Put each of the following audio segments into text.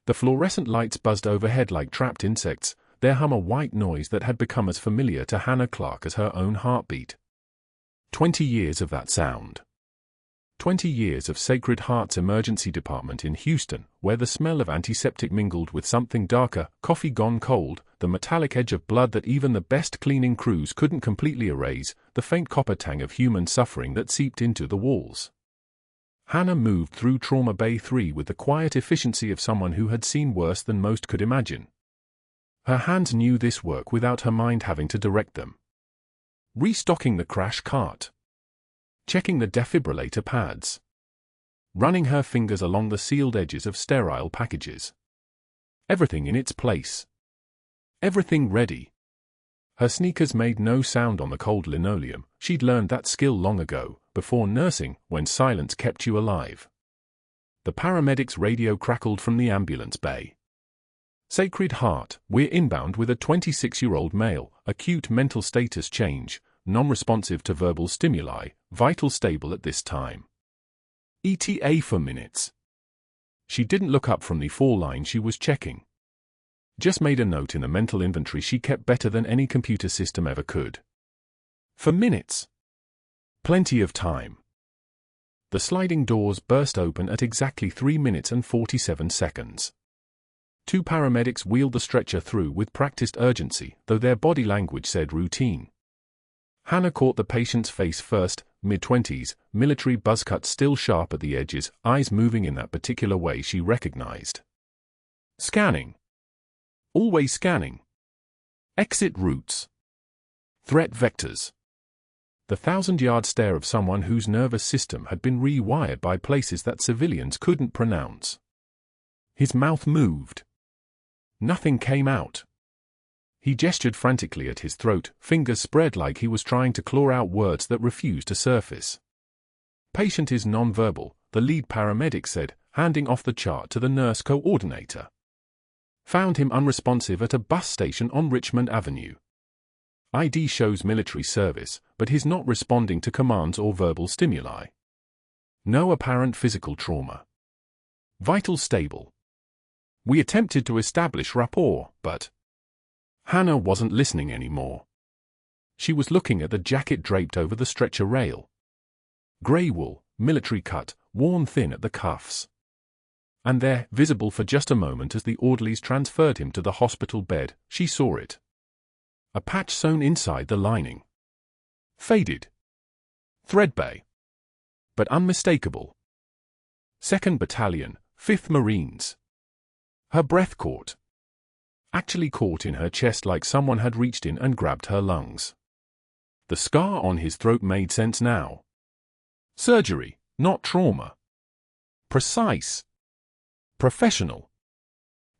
The fluorescent lights buzzed overhead like trapped insects, their hum a white noise that had become as familiar to Hannah Clarke as her own heartbeat. 20 years of that sound. 20 years of Sacred Heart's emergency department in Houston, where the smell of antiseptic mingled with something darker, coffee gone cold, the metallic edge of blood that even the best cleaning crews couldn't completely erase, the faint copper tang of human suffering that seeped into the walls. Hannah moved through Trauma Bay 3 with the quiet efficiency of someone who had seen worse than most could imagine. Her hands knew this work without her mind having to direct them. Restocking the crash cart. Checking the defibrillator pads. Running her fingers along the sealed edges of sterile packages. Everything in its place. Everything ready. Her sneakers made no sound on the cold linoleum. She'd learned that skill long ago, before nursing, when silence kept you alive. The paramedics' radio crackled from the ambulance bay. Sacred Heart, we're inbound with a 26-year-old male, acute mental status change, non-responsive to verbal stimuli, vital stable at this time. ETA for minutes. She didn't look up from the 4 line she was checking. Just made a note in the mental inventory she kept better than any computer system ever could. For minutes. Plenty of time. The sliding doors burst open at exactly 3 minutes and 47 seconds. 2 paramedics wheeled the stretcher through with practiced urgency, though their body language said routine. Hannah caught the patient's face first, mid-20s, military buzzcut still sharp at the edges, eyes moving in that particular way she recognized. Scanning. Always scanning. Exit routes. Threat vectors. The 1,000-yard stare of someone whose nervous system had been rewired by places that civilians couldn't pronounce. His mouth moved. Nothing came out. He gestured frantically at his throat, fingers spread like he was trying to claw out words that refused to surface. Patient is nonverbal, the lead paramedic said, handing off the chart to the nurse coordinator. Found him unresponsive at a bus station on Richmond Avenue. ID shows military service, but he's not responding to commands or verbal stimuli. No apparent physical trauma. Vital stable. We attempted to establish rapport, but Hannah wasn't listening anymore. She was looking at the jacket draped over the stretcher rail. Grey wool, military cut, worn thin at the cuffs. And there, visible for just a moment as the orderlies transferred him to the hospital bed, she saw it. A patch sewn inside the lining. Faded. Threadbare. But unmistakable. 2nd Battalion, 5th Marines. Her breath caught. Actually caught in her chest like someone had reached in and grabbed her lungs. The scar on his throat made sense now. Surgery, not trauma. Precise. Professional.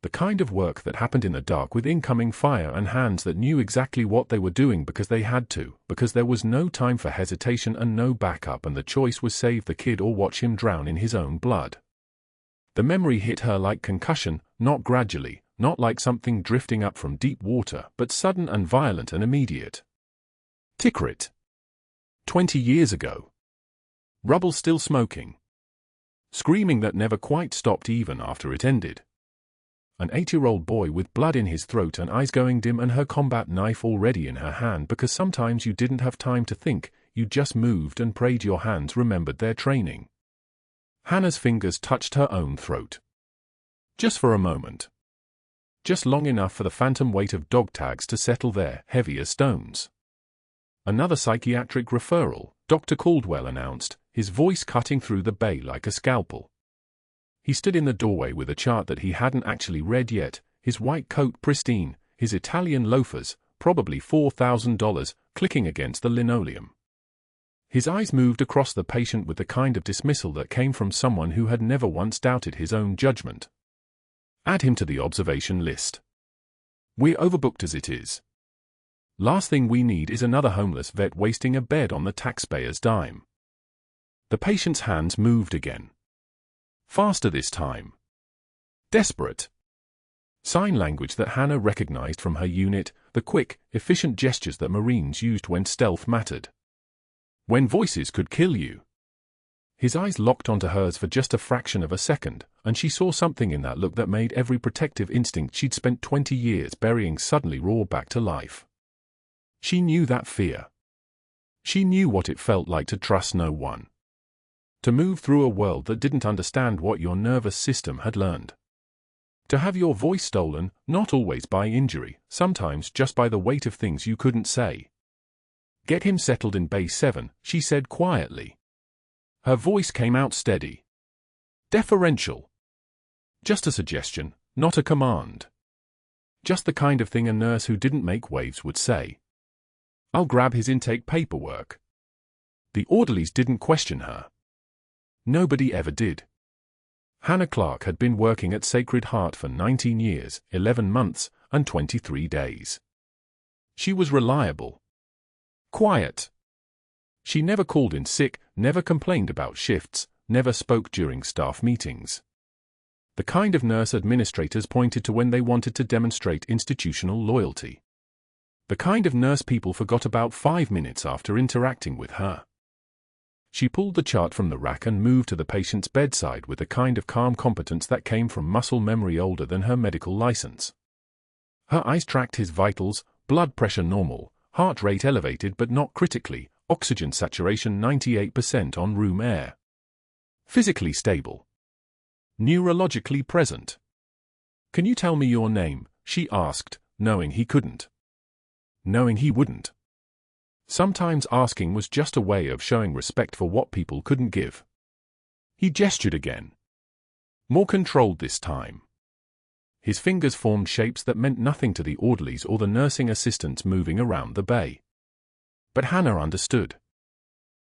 The kind of work that happened in the dark with incoming fire and hands that knew exactly what they were doing because they had to, because there was no time for hesitation and no backup, and the choice was save the kid or watch him drown in his own blood. The memory hit her like concussion, not gradually, not like something drifting up from deep water, but sudden and violent and immediate. Tikrit. 20 years ago. Rubble still smoking. Screaming that never quite stopped even after it ended. An 8-year-old boy with blood in his throat and eyes going dim and her combat knife already in her hand, because sometimes you didn't have time to think, you just moved and prayed your hands remembered their training. Hannah's fingers touched her own throat. Just for a moment. Just long enough for the phantom weight of dog tags to settle there, heavy as stones. Another psychiatric referral, Dr. Caldwell announced, his voice cutting through the bay like a scalpel. He stood in the doorway with a chart that he hadn't actually read yet, his white coat pristine, his Italian loafers, probably $4,000, clicking against the linoleum. His eyes moved across the patient with the kind of dismissal that came from someone who had never once doubted his own judgment. Add him to the observation list. We're overbooked as it is. Last thing we need is another homeless vet wasting a bed on the taxpayer's dime. The patient's hands moved again. Faster this time. Desperate. Sign language that Hannah recognized from her unit, the quick, efficient gestures that Marines used when stealth mattered. When voices could kill you. His eyes locked onto hers for just a fraction of a second, and she saw something in that look that made every protective instinct she'd spent 20 years burying suddenly roar back to life. She knew that fear. She knew what it felt like to trust no one. To move through a world that didn't understand what your nervous system had learned. To have your voice stolen, not always by injury, sometimes just by the weight of things you couldn't say. "Get him settled in Bay 7, she said quietly. Her voice came out steady. Deferential. Just a suggestion, not a command. Just the kind of thing a nurse who didn't make waves would say. "I'll grab his intake paperwork." The orderlies didn't question her. Nobody ever did. Hannah Clarke had been working at Sacred Heart for 19 years, 11 months, and 23 days. She was reliable. Quiet. She never called in sick, never complained about shifts, never spoke during staff meetings. The kind of nurse administrators pointed to when they wanted to demonstrate institutional loyalty. The kind of nurse people forgot about 5 minutes after interacting with her. She pulled the chart from the rack and moved to the patient's bedside with the kind of calm competence that came from muscle memory older than her medical license. Her eyes tracked his vitals, blood pressure normal, heart rate elevated but not critically, oxygen saturation 98% on room air. Physically stable. Neurologically present. "Can you tell me your name?" she asked, knowing he couldn't. Knowing he wouldn't. Sometimes asking was just a way of showing respect for what people couldn't give. He gestured again. More controlled this time. His fingers formed shapes that meant nothing to the orderlies or the nursing assistants moving around the bay. But Hannah understood.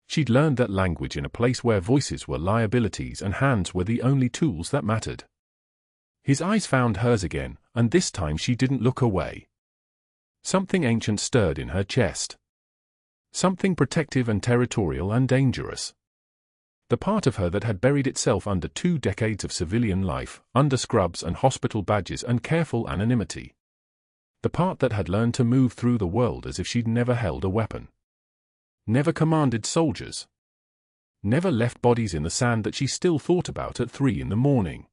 She'd learned that language in a place where voices were liabilities and hands were the only tools that mattered. His eyes found hers again, and this time she didn't look away. Something ancient stirred in her chest. Something protective and territorial and dangerous. The part of her that had buried itself under 2 decades of civilian life, under scrubs and hospital badges and careful anonymity. The part that had learned to move through the world as if she'd never held a weapon. Never commanded soldiers. Never left bodies in the sand that she still thought about at 3 in the morning.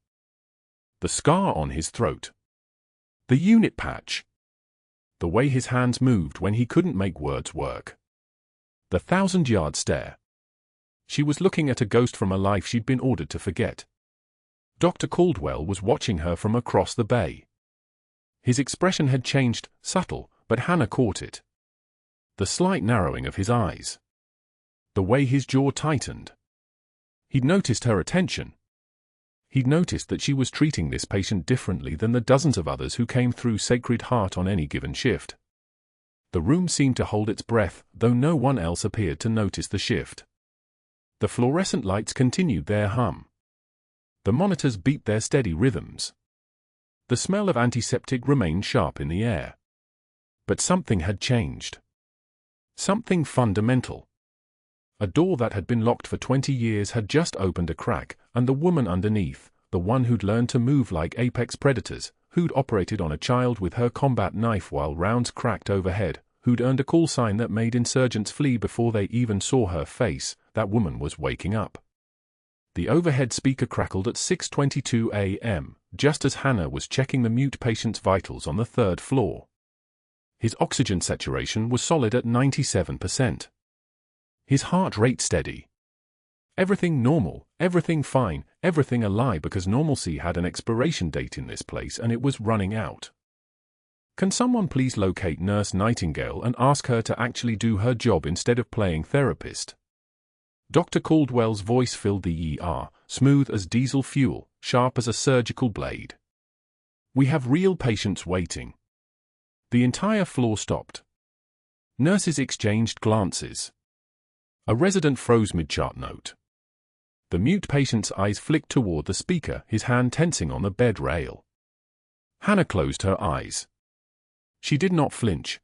The scar on his throat. The unit patch. The way his hands moved when he couldn't make words work. The 1,000-yard stare. She was looking at a ghost from a life she'd been ordered to forget. Dr. Caldwell was watching her from across the bay. His expression had changed, subtle, but Hannah caught it. The slight narrowing of his eyes. The way his jaw tightened. He'd noticed her attention. He'd noticed that she was treating this patient differently than the dozens of others who came through Sacred Heart on any given shift. The room seemed to hold its breath, though no one else appeared to notice the shift. The fluorescent lights continued their hum. The monitors beat their steady rhythms. The smell of antiseptic remained sharp in the air. But something had changed. Something fundamental. A door that had been locked for 20 years had just opened a crack, and the woman underneath, the one who'd learned to move like apex predators, who'd operated on a child with her combat knife while rounds cracked overhead, who'd earned a call sign that made insurgents flee before they even saw her face, that woman was waking up. The overhead speaker crackled at 6:22 a.m., just as Hannah was checking the mute patient's vitals on the 3rd floor. His oxygen saturation was solid at 97%. His heart rate steady. Everything normal, everything fine, everything a lie because normalcy had an expiration date in this place and it was running out. "Can someone please locate Nurse Nightingale and ask her to actually do her job instead of playing therapist?" Dr. Caldwell's voice filled the ER, smooth as diesel fuel, sharp as a surgical blade. "We have real patients waiting." The entire floor stopped. Nurses exchanged glances. A resident froze mid-chart note. The mute patient's eyes flicked toward the speaker, his hand tensing on the bed rail. Hannah closed her eyes. She did not flinch.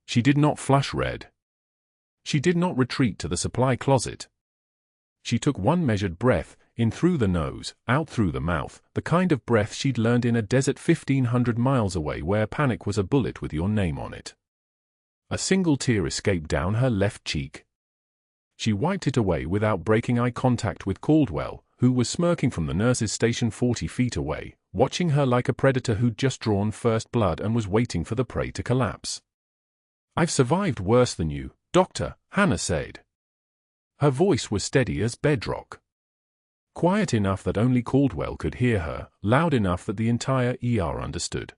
She did not flush red. She did not retreat to the supply closet. She took one measured breath, in through the nose, out through the mouth, the kind of breath she'd learned in a desert 1,500 miles away where panic was a bullet with your name on it. A single tear escaped down her left cheek. She wiped it away without breaking eye contact with Caldwell, who was smirking from the nurse's station 40 feet away, watching her like a predator who'd just drawn first blood and was waiting for the prey to collapse. "I've survived worse than you, Doctor," Hannah said. Her voice was steady as bedrock. Quiet enough that only Caldwell could hear her, loud enough that the entire ER understood.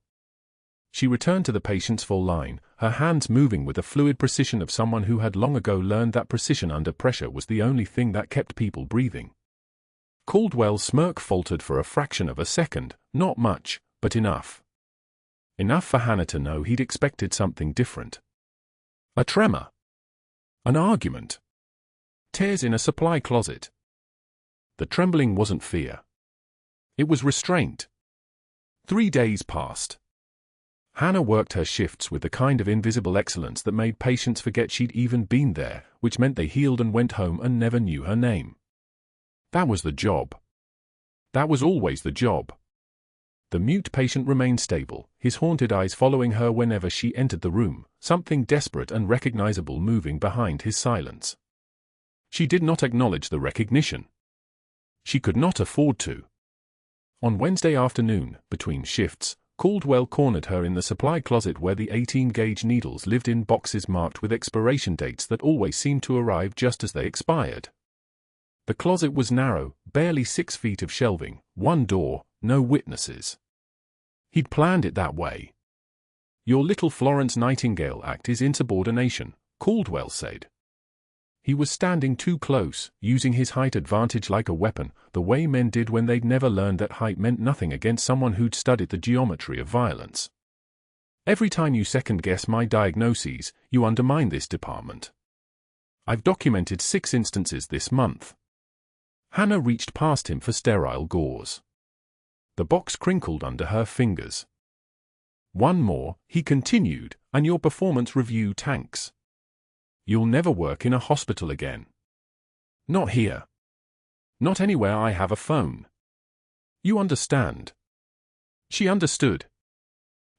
She returned to the patient's full line, her hands moving with the fluid precision of someone who had long ago learned that precision under pressure was the only thing that kept people breathing. Caldwell's smirk faltered for a fraction of a second, not much, but enough. Enough for Hannah to know he'd expected something different. A tremor. An argument. Tears in a supply closet. The trembling wasn't fear. It was restraint. 3 days passed. Hannah worked her shifts with the kind of invisible excellence that made patients forget she'd even been there, which meant they healed and went home and never knew her name. That was the job. That was always the job. The mute patient remained stable, his haunted eyes following her whenever she entered the room, something desperate and recognizable moving behind his silence. She did not acknowledge the recognition. She could not afford to. On Wednesday afternoon, between shifts, Caldwell cornered her in the supply closet where the 18-gauge needles lived in boxes marked with expiration dates that always seemed to arrive just as they expired. The closet was narrow, barely 6 feet of shelving, one door, no witnesses. He'd planned it that way. "Your little Florence Nightingale act is insubordination," Caldwell said. He was standing too close, using his height advantage like a weapon, the way men did when they'd never learned that height meant nothing against someone who'd studied the geometry of violence. "Every time you second-guess my diagnoses, you undermine this department. I've documented 6 instances this month." Hannah reached past him for sterile gauze. The box crinkled under her fingers. "One more," he continued, "and your performance review tanks. You'll never work in a hospital again. Not here. Not anywhere I have a phone. You understand?" She understood.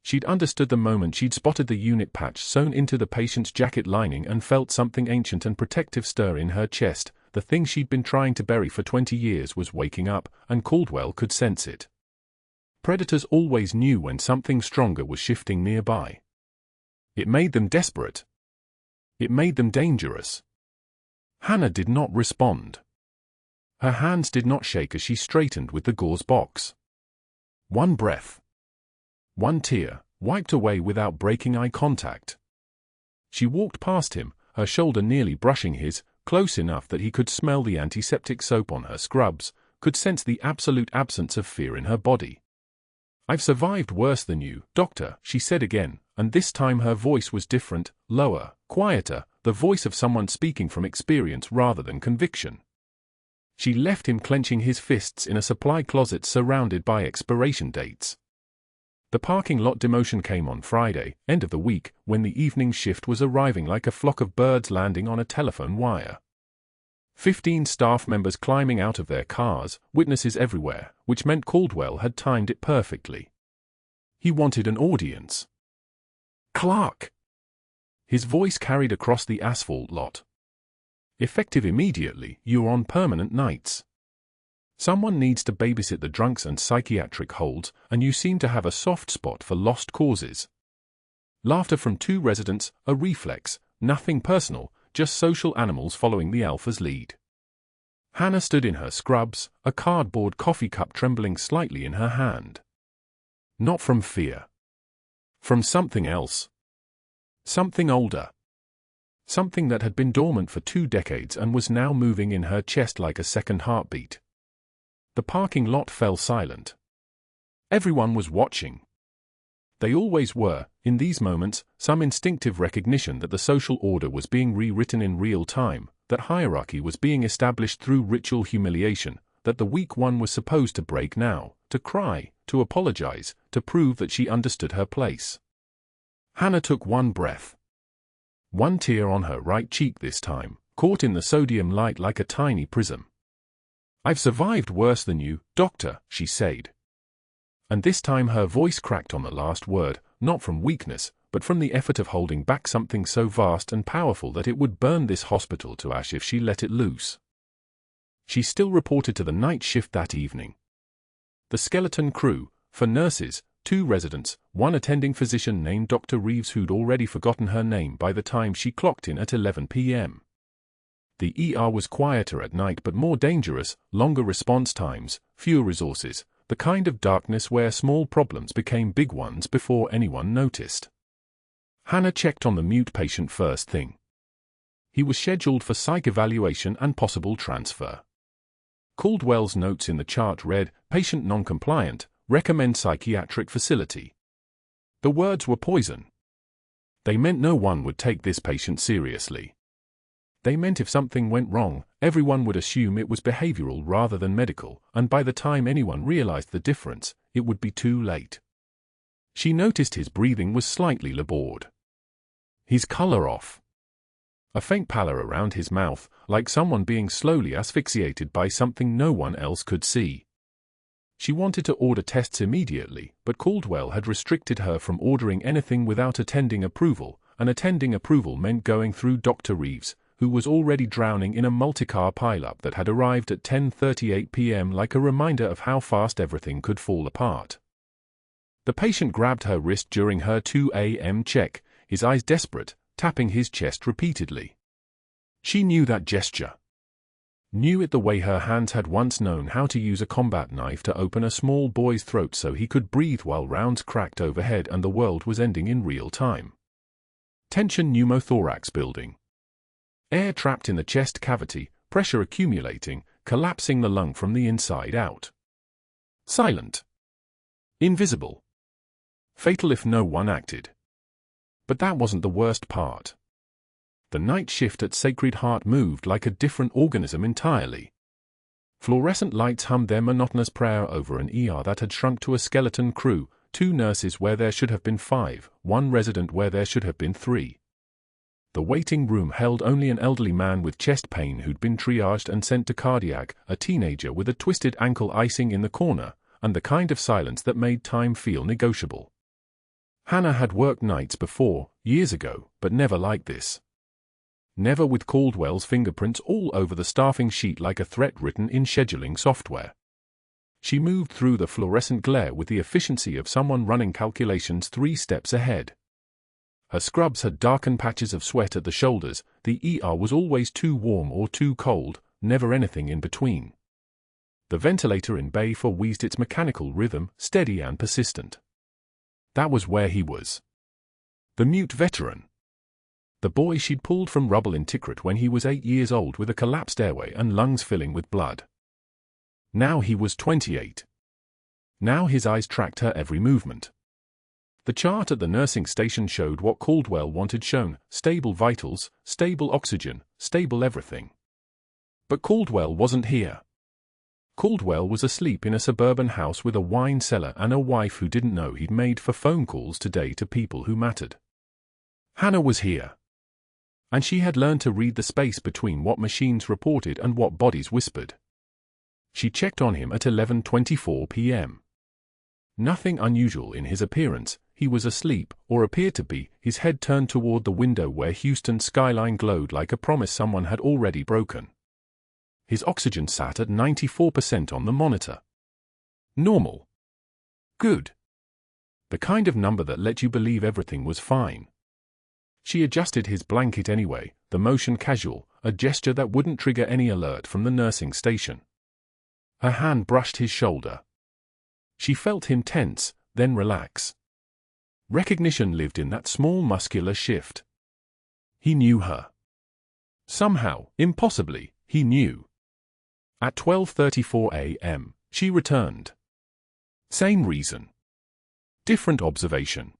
She'd understood the moment she'd spotted the unit patch sewn into the patient's jacket lining and felt something ancient and protective stir in her chest. The thing she'd been trying to bury for 20 years was waking up, and Caldwell could sense it. Predators always knew when something stronger was shifting nearby. It made them desperate. It made them dangerous. Hannah did not respond. Her hands did not shake as she straightened with the gauze box. One breath. One tear, wiped away without breaking eye contact. She walked past him, her shoulder nearly brushing his, close enough that he could smell the antiseptic soap on her scrubs, could sense the absolute absence of fear in her body. "I've survived worse than you, Doctor," she said again, and this time her voice was different, lower, quieter, the voice of someone speaking from experience rather than conviction. She left him clenching his fists in a supply closet surrounded by expiration dates. The parking lot demotion came on Friday, end of the week, when the evening shift was arriving like a flock of birds landing on a telephone wire. 15 staff members climbing out of their cars, witnesses everywhere, which meant Caldwell had timed it perfectly. He wanted an audience. "Clarke!" His voice carried across the asphalt lot. "Effective immediately, you're on permanent nights. Someone needs to babysit the drunks and psychiatric holds, and you seem to have a soft spot for lost causes." Laughter from 2 residents, a reflex, nothing personal, just social animals following the alpha's lead. Hannah stood in her scrubs, a cardboard coffee cup trembling slightly in her hand. Not from fear. From something else. Something older. Something that had been dormant for 2 decades and was now moving in her chest like a second heartbeat. The parking lot fell silent. Everyone was watching. They always were, in these moments, some instinctive recognition that the social order was being rewritten in real time, that hierarchy was being established through ritual humiliation, that the weak one was supposed to break now, to cry, to apologize, to prove that she understood her place. Hannah took one breath. One tear on her right cheek this time, caught in the sodium light like a tiny prism. "I've survived worse than you, Doctor," she said. And this time her voice cracked on the last word, not from weakness, but from the effort of holding back something so vast and powerful that it would burn this hospital to ash if she let it loose. She still reported to the night shift that evening. The skeleton crew, for nurses, 2 residents, 1 attending physician named Dr. Reeves who'd already forgotten her name by the time she clocked in at 11 p.m. The ER was quieter at night but more dangerous, longer response times, fewer resources, the kind of darkness where small problems became big ones before anyone noticed. Hannah checked on the mute patient first thing. He was scheduled for psych evaluation and possible transfer. Caldwell's notes in the chart read, "Patient non-compliant, recommend psychiatric facility." The words were poison. They meant no one would take this patient seriously. They meant if something went wrong, everyone would assume it was behavioral rather than medical, and by the time anyone realized the difference, it would be too late. She noticed his breathing was slightly labored. His color off. A faint pallor around his mouth, like someone being slowly asphyxiated by something no one else could see. She wanted to order tests immediately, but Caldwell had restricted her from ordering anything without attending approval, and attending approval meant going through Dr. Reeves, who was already drowning in a multi-car pileup that had arrived at 10:38 p.m. like a reminder of how fast everything could fall apart. The patient grabbed her wrist during her 2 a.m. check, his eyes desperate, tapping his chest repeatedly. She knew that gesture. Knew it the way her hands had once known how to use a combat knife to open a small boy's throat so he could breathe while rounds cracked overhead and the world was ending in real time. Tension pneumothorax building. Air trapped in the chest cavity, pressure accumulating, collapsing the lung from the inside out. Silent. Invisible. Fatal if no one acted. But that wasn't the worst part. The night shift at Sacred Heart moved like a different organism entirely. Fluorescent lights hummed their monotonous prayer over an ER that had shrunk to a skeleton crew, 2 nurses where there should have been 5, 1 resident where there should have been 3. The waiting room held only an elderly man with chest pain who'd been triaged and sent to cardiac, a teenager with a twisted ankle icing in the corner, and the kind of silence that made time feel negotiable. Hannah had worked nights before, years ago, but never like this. Never with Caldwell's fingerprints all over the staffing sheet like a threat written in scheduling software. She moved through the fluorescent glare with the efficiency of someone running calculations 3 steps ahead. Her scrubs had darkened patches of sweat at the shoulders, the ER was always too warm or too cold, never anything in between. The ventilator in Bay 4 wheezed its mechanical rhythm, steady and persistent. That was where he was. The mute veteran. The boy she'd pulled from rubble in Tikrit when he was 8 years old with a collapsed airway and lungs filling with blood. Now he was 28. Now his eyes tracked her every movement. The chart at the nursing station showed what Caldwell wanted shown: stable vitals, stable oxygen, stable everything. But Caldwell wasn't here. Caldwell was asleep in a suburban house with a wine cellar and a wife who didn't know he'd made 4 phone calls today to people who mattered. Hannah was here. And she had learned to read the space between what machines reported and what bodies whispered. She checked on him at 11:24 p.m. Nothing unusual in his appearance. He was asleep, or appeared to be, his head turned toward the window where Houston's skyline glowed like a promise someone had already broken. His oxygen sat at 94% on the monitor. Normal. Good. The kind of number that let you believe everything was fine. She adjusted his blanket anyway, the motion casual, a gesture that wouldn't trigger any alert from the nursing station. Her hand brushed his shoulder. She felt him tense, then relax. Recognition lived in that small muscular shift. He knew her. Somehow, impossibly, he knew. At 12:34 a.m., she returned. Same reason. Different observation.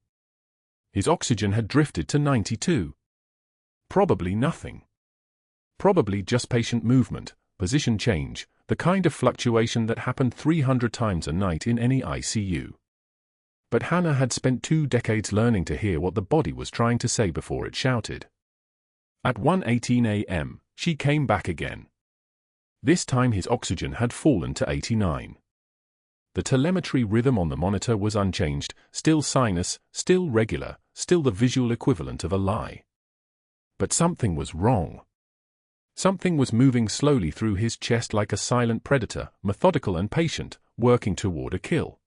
His oxygen had drifted to 92. Probably nothing. Probably just patient movement, position change, the kind of fluctuation that happened 300 times a night in any ICU. But Hannah had spent 2 decades learning to hear what the body was trying to say before it shouted. At 1:18 a.m., she came back again. This time his oxygen had fallen to 89. The telemetry rhythm on the monitor was unchanged, still sinus, still regular, still the visual equivalent of a lie. But something was wrong. Something was moving slowly through his chest like a silent predator, methodical and patient, working toward a kill.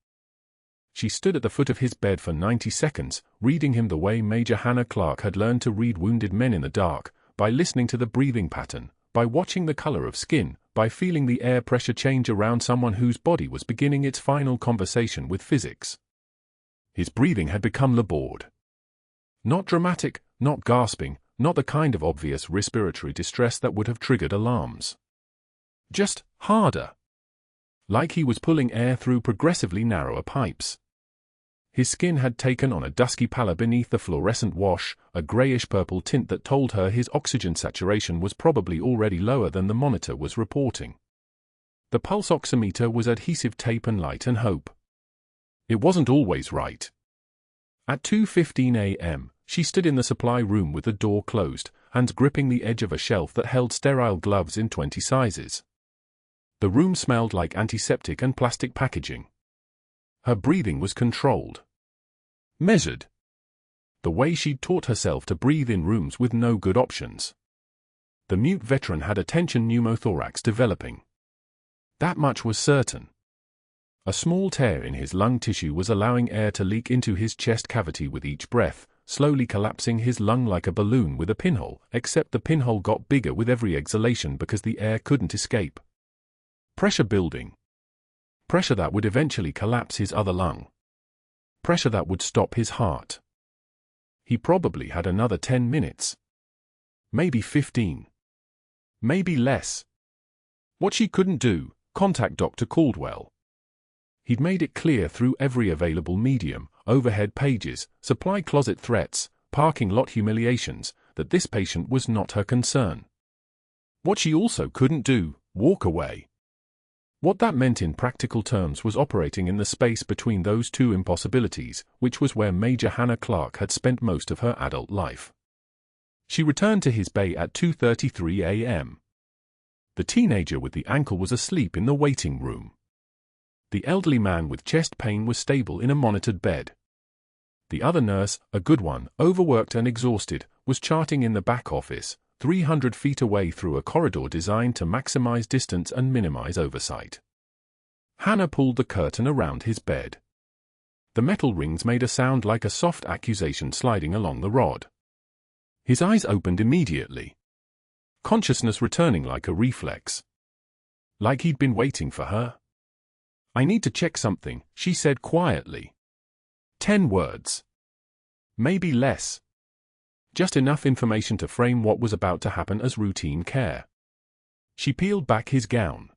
She stood at the foot of his bed for 90 seconds, reading him the way Major Hannah Clarke had learned to read wounded men in the dark, by listening to the breathing pattern, by watching the color of skin, by feeling the air pressure change around someone whose body was beginning its final conversation with physics. His breathing had become labored. Not dramatic, not gasping, not the kind of obvious respiratory distress that would have triggered alarms. Just harder. Like he was pulling air through progressively narrower pipes. His skin had taken on a dusky pallor beneath the fluorescent wash, a grayish-purple tint that told her his oxygen saturation was probably already lower than the monitor was reporting. The pulse oximeter was adhesive tape and light and hope. It wasn't always right. At 2:15 a.m., she stood in the supply room with the door closed, hands gripping the edge of a shelf that held sterile gloves in 20 sizes. The room smelled like antiseptic and plastic packaging. Her breathing was controlled. Measured. The way she'd taught herself to breathe in rooms with no good options. The mute veteran had a tension pneumothorax developing. That much was certain. A small tear in his lung tissue was allowing air to leak into his chest cavity with each breath, slowly collapsing his lung like a balloon with a pinhole, except the pinhole got bigger with every exhalation because the air couldn't escape. Pressure building. Pressure that would eventually collapse his other lung. Pressure that would stop his heart. He probably had another 10 minutes. Maybe 15. Maybe less. What she couldn't do, contact Dr. Caldwell. He'd made it clear through every available medium, overhead pages, supply closet threats, parking lot humiliations, that this patient was not her concern. What she also couldn't do, walk away. What that meant in practical terms was operating in the space between those two impossibilities, which was where Major Hannah Clarke had spent most of her adult life. She returned to his bay at 2:33 a.m. The teenager with the ankle was asleep in the waiting room. The elderly man with chest pain was stable in a monitored bed. The other nurse, a good one, overworked and exhausted, was charting in the back office, 300 feet away through a corridor designed to maximize distance and minimize oversight. Hannah pulled the curtain around his bed. The metal rings made a sound like a soft accusation sliding along the rod. His eyes opened immediately. Consciousness returning like a reflex. Like he'd been waiting for her. "I need to check something," she said quietly. 10 words. Maybe less. Just enough information to frame what was about to happen as routine care. She peeled back his gown.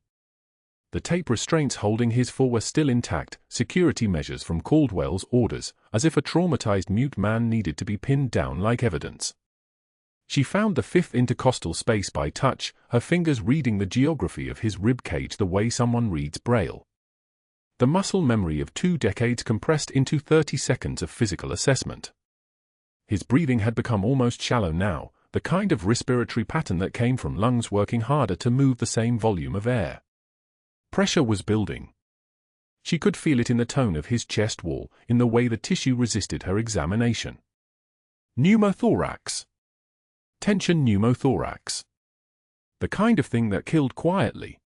The tape restraints holding his full were still intact, security measures from Caldwell's orders, as if a traumatized mute man needed to be pinned down like evidence. She found the 5th intercostal space by touch, her fingers reading the geography of his rib cage the way someone reads Braille. The muscle memory of 2 decades compressed into 30 seconds of physical assessment. His breathing had become almost shallow now, the kind of respiratory pattern that came from lungs working harder to move the same volume of air. Pressure was building. She could feel it in the tone of his chest wall, in the way the tissue resisted her examination. Pneumothorax. Tension pneumothorax. The kind of thing that killed quietly.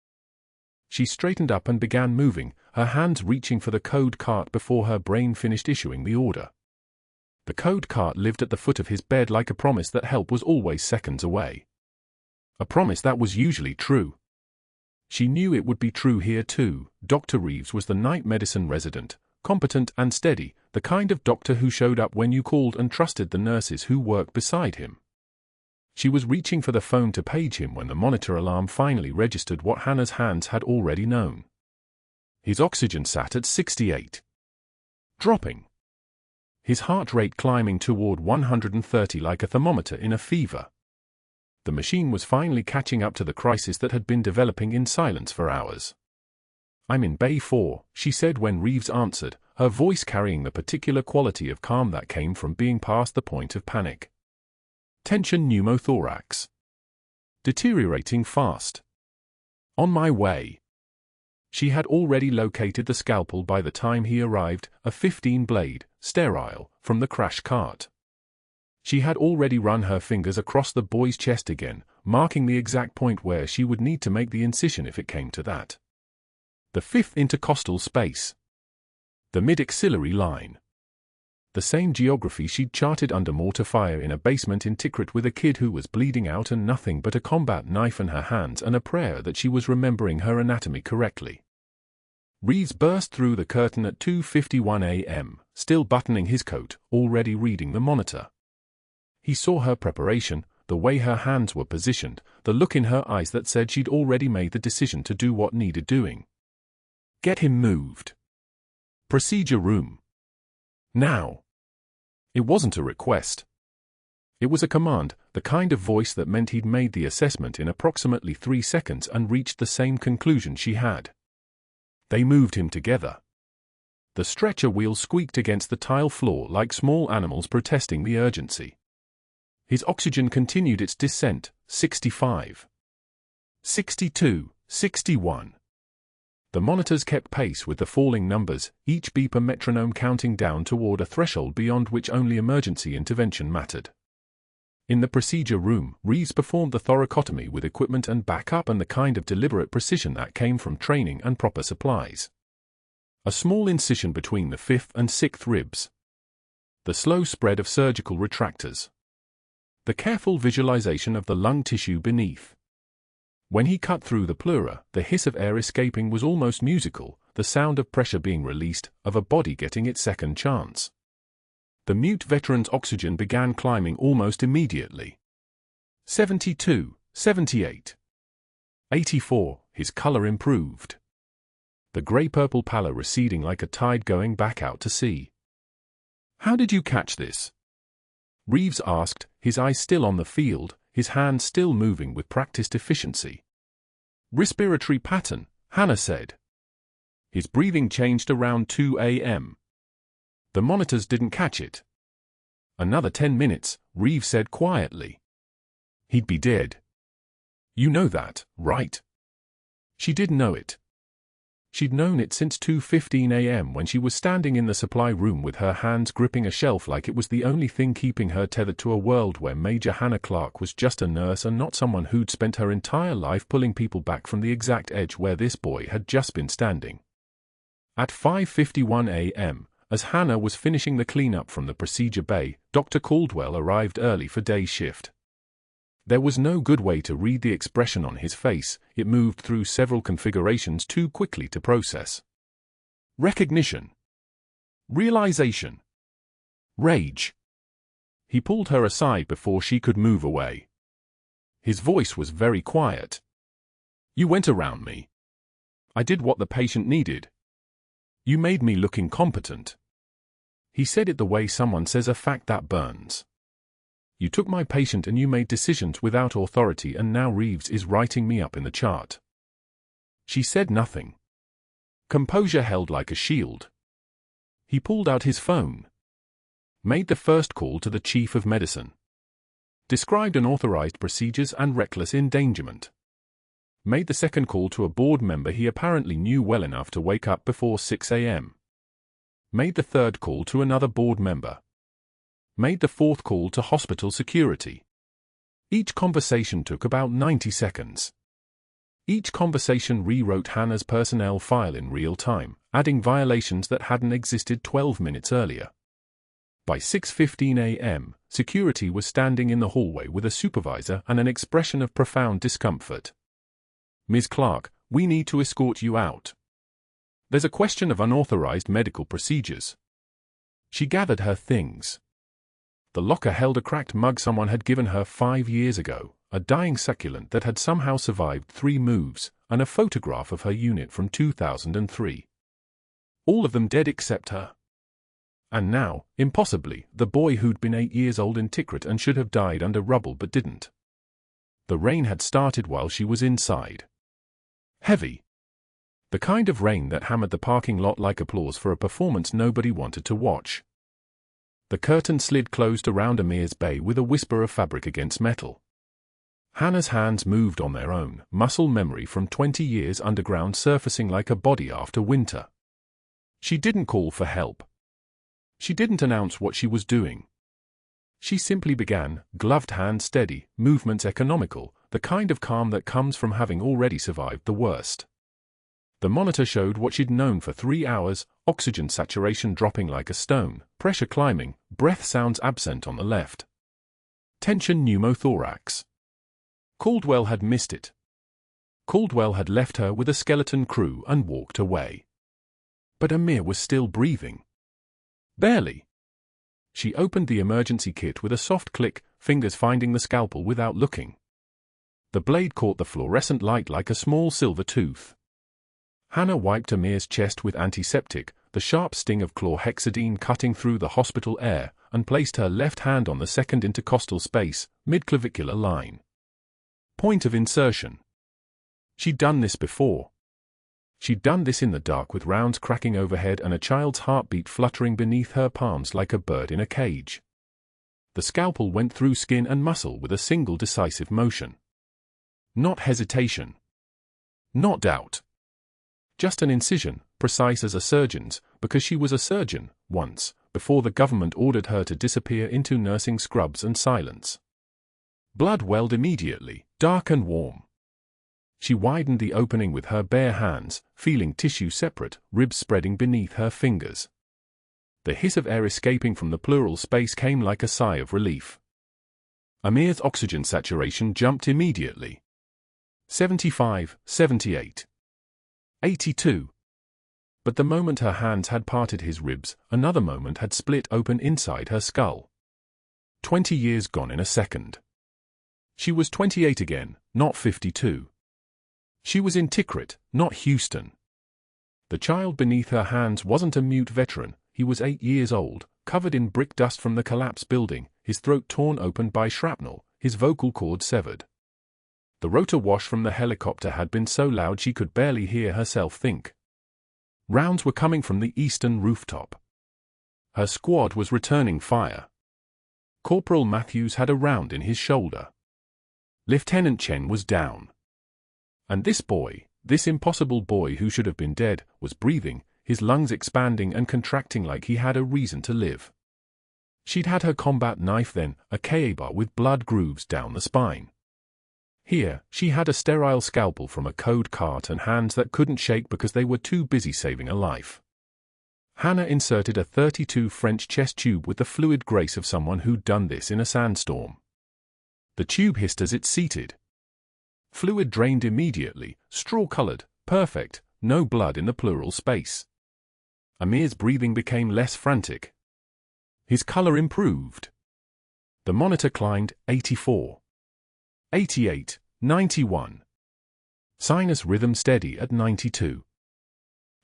She straightened up and began moving, her hands reaching for the code cart before her brain finished issuing the order. The code cart lived at the foot of his bed like a promise that help was always seconds away. A promise that was usually true. She knew it would be true here too. Dr. Reeves was the night medicine resident, competent and steady, the kind of doctor who showed up when you called and trusted the nurses who worked beside him. She was reaching for the phone to page him when the monitor alarm finally registered what Hannah's hands had already known. His oxygen sat at 68. Dropping. His heart rate climbing toward 130 like a thermometer in a fever. The machine was finally catching up to the crisis that had been developing in silence for hours. "I'm in Bay 4, she said when Reeves answered, her voice carrying the particular quality of calm that came from being past the point of panic. Tension pneumothorax. Deteriorating fast. On my way. She had already located the scalpel by the time he arrived, a 15-blade, sterile, from the crash cart. She had already run her fingers across the boy's chest again, marking the exact point where she would need to make the incision if it came to that. The fifth intercostal space. The mid-axillary line. The same geography she'd charted under mortar fire in a basement in Tikrit with a kid who was bleeding out and nothing but a combat knife in her hands and a prayer that she was remembering her anatomy correctly. Reeves burst through the curtain at 2:51 a.m., still buttoning his coat, already reading the monitor. He saw her preparation, the way her hands were positioned, the look in her eyes that said she'd already made the decision to do what needed doing. Get him moved. Procedure room. Now. It wasn't a request. It was a command, the kind of voice that meant he'd made the assessment in approximately 3 seconds and reached the same conclusion she had. They moved him together. The stretcher wheels squeaked against the tile floor like small animals protesting the urgency. His oxygen continued its descent, 65. 62, 61. The monitors kept pace with the falling numbers, each beep a metronome counting down toward a threshold beyond which only emergency intervention mattered. In the procedure room, Reeves performed the thoracotomy with equipment and backup and the kind of deliberate precision that came from training and proper supplies. A small incision between the fifth and sixth ribs. The slow spread of surgical retractors. The careful visualization of the lung tissue beneath. When he cut through the pleura, the hiss of air escaping was almost musical, the sound of pressure being released, of a body getting its second chance. The mute veteran's oxygen began climbing almost immediately. 72, 78. 84, his color improved. The grey-purple pallor receding like a tide going back out to sea. How did you catch this? Reeves asked, his eyes still on the field, his hands still moving with practiced efficiency. Respiratory pattern, Hannah said. His breathing changed around 2 a.m. The monitors didn't catch it. Another 10 minutes, Reeves said quietly. He'd be dead. You know that, right? She did know it. She'd known it since 2:15 a.m. when she was standing in the supply room with her hands gripping a shelf like it was the only thing keeping her tethered to a world where Major Hannah Clarke was just a nurse and not someone who'd spent her entire life pulling people back from the exact edge where this boy had just been standing. At 5:51 a.m., as Hannah was finishing the cleanup from the procedure bay, Dr. Caldwell arrived early for day shift. There was no good way to read the expression on his face, it moved through several configurations too quickly to process. Recognition. Realization. Rage. He pulled her aside before she could move away. His voice was very quiet. You went around me. I did what the patient needed. You made me look incompetent. He said it the way someone says a fact that burns. You took my patient and you made decisions without authority and now Reeves is writing me up in the chart. She said nothing. Composure held like a shield. He pulled out his phone. Made the first call to the chief of medicine. Described unauthorized procedures and reckless endangerment. Made the second call to a board member he apparently knew well enough to wake up before 6 a.m. Made the third call to another board member. Made the fourth call to hospital security. Each conversation took about 90 seconds. Each conversation rewrote Hannah's personnel file in real time, adding violations that hadn't existed 12 minutes earlier. By 6:15 a.m., security was standing in the hallway with a supervisor and an expression of profound discomfort. Ms. Clarke, we need to escort you out. There's a question of unauthorized medical procedures. She gathered her things. The locker held a cracked mug someone had given her 5 years ago, a dying succulent that had somehow survived 3 moves, and a photograph of her unit from 2003. All of them dead except her. And now, impossibly, the boy who'd been 8 years old in Tikrit and should have died under rubble but didn't. The rain had started while she was inside. Heavy. The kind of rain that hammered the parking lot like applause for a performance nobody wanted to watch. The curtain slid closed around Amir's bay with a whisper of fabric against metal. Hannah's hands moved on their own, muscle memory from 20 years underground surfacing like a body after winter. She didn't call for help. She didn't announce what she was doing. She simply began, gloved hands steady, movements economical, the kind of calm that comes from having already survived the worst. The monitor showed what she'd known for 3 hours, oxygen saturation dropping like a stone, pressure climbing, breath sounds absent on the left. Tension pneumothorax. Caldwell had missed it. Caldwell had left her with a skeleton crew and walked away. But Amir was still breathing. Barely. She opened the emergency kit with a soft click, fingers finding the scalpel without looking. The blade caught the fluorescent light like a small silver tooth. Hannah wiped Amir's chest with antiseptic, the sharp sting of chlorhexidine cutting through the hospital air, and placed her left hand on the second intercostal space, mid-clavicular line. Point of insertion. She'd done this before. She'd done this in the dark with rounds cracking overhead and a child's heartbeat fluttering beneath her palms like a bird in a cage. The scalpel went through skin and muscle with a single decisive motion. Not hesitation. Not doubt. Just an incision, precise as a surgeon's, because she was a surgeon, once, before the government ordered her to disappear into nursing scrubs and silence. Blood welled immediately, dark and warm. She widened the opening with her bare hands, feeling tissue separate, ribs spreading beneath her fingers. The hiss of air escaping from the pleural space came like a sigh of relief. Amir's oxygen saturation jumped immediately. 75, 78. 82. But the moment her hands had parted his ribs, another moment had split open inside her skull. 20 years gone in a second. She was 28 again, not 52. She was in Tikrit, not Houston. The child beneath her hands wasn't a mute veteran, he was 8 years old, covered in brick dust from the collapsed building, his throat torn open by shrapnel, his vocal cord severed. The rotor wash from the helicopter had been so loud she could barely hear herself think. Rounds were coming from the eastern rooftop. Her squad was returning fire. Corporal Matthews had a round in his shoulder. Lieutenant Chen was down. And this boy, this impossible boy who should have been dead, was breathing, his lungs expanding and contracting like he had a reason to live. She'd had her combat knife then, a Ka-bar with blood grooves down the spine. Here, she had a sterile scalpel from a code cart and hands that couldn't shake because they were too busy saving a life. Hannah inserted a .32 French chest tube with the fluid grace of someone who'd done this in a sandstorm. The tube hissed as it seated. Fluid drained immediately, straw-colored, perfect, no blood in the pleural space. Amir's breathing became less frantic. His color improved. The monitor climbed, 84. 88, 91. Sinus rhythm steady at 92.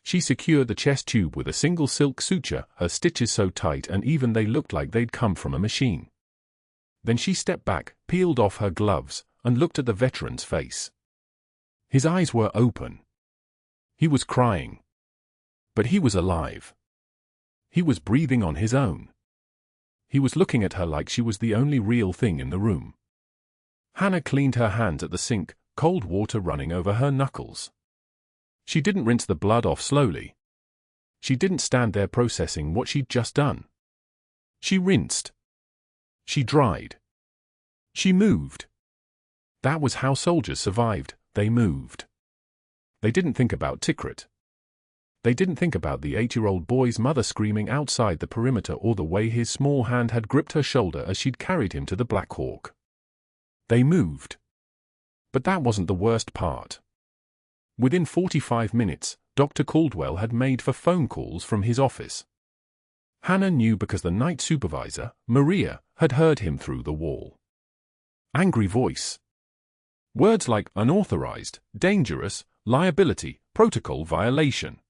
She secured the chest tube with a single silk suture, her stitches so tight and even they looked like they'd come from a machine. Then she stepped back, peeled off her gloves, and looked at the veteran's face. His eyes were open. He was crying. But he was alive. He was breathing on his own. He was looking at her like she was the only real thing in the room. Hannah cleaned her hands at the sink, cold water running over her knuckles. She didn't rinse the blood off slowly. She didn't stand there processing what she'd just done. She rinsed. She dried. She moved. That was how soldiers survived, they moved. They didn't think about Tikrit. They didn't think about the 8-year-old boy's mother screaming outside the perimeter or the way his small hand had gripped her shoulder as she'd carried him to the Black Hawk. They moved. But that wasn't the worst part. Within 45 minutes, Dr. Caldwell had made 4 phone calls from his office. Hannah knew because the night supervisor, Maria, had heard him through the wall. Angry voice. Words like unauthorized, dangerous, liability, protocol violation.